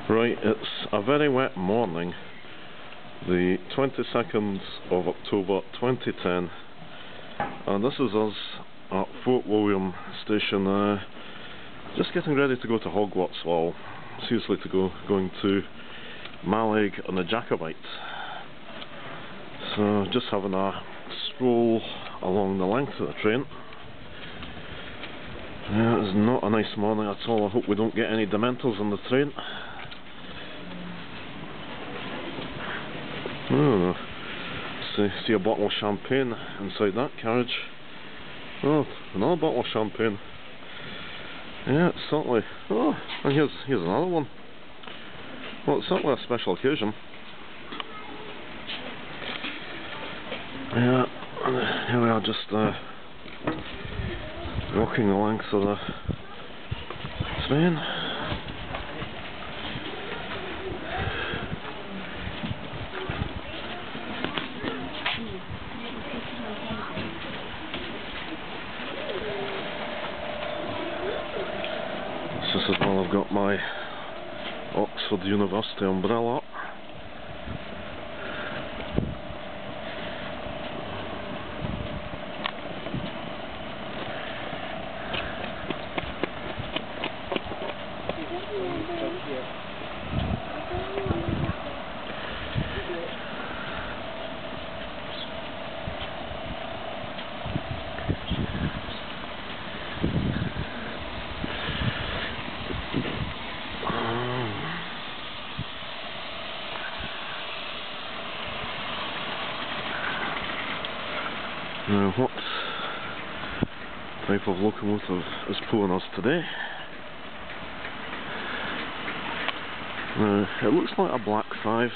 Right, it's a very wet morning, the 22nd of October 2010, and this is us at Fort William Station, just getting ready to go to Hogwarts, well, seriously going to Mallaig on the Jacobite. So just having a stroll along the length of the train. Yeah, it's not a nice morning at all. I hope we don't get any dementors on the train. Oh, see a bottle of champagne inside that carriage. Oh, another bottle of champagne. Yeah, it's certainly. Oh, and here's another one. Well, it's certainly a special occasion. Yeah, here we are, just walking the length of the train. This is while I've got my Oxford University umbrella up. Now, what type of locomotive is pulling us today? Now, it looks like a Black 5.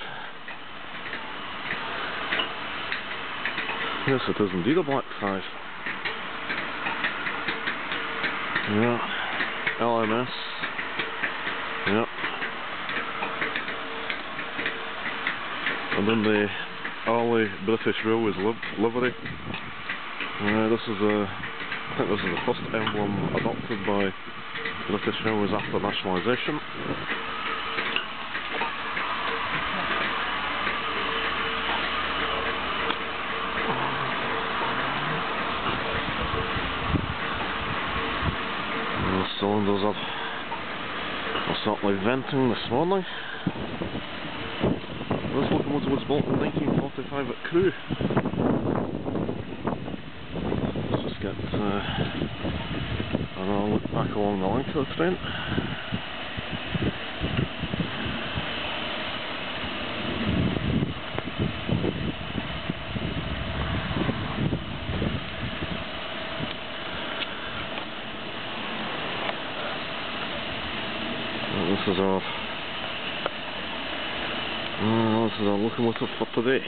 Yes, it is indeed a Black 5. Yeah, LMS. Yep. And then the early British Railways livery. This is I think this is the first emblem adopted by British Railways after nationalisation. The cylinders are certainly venting this morning. This locomotive was built in 1945 at Crewe. Let's just get another look back along the length of the train. This is our locomotive for today.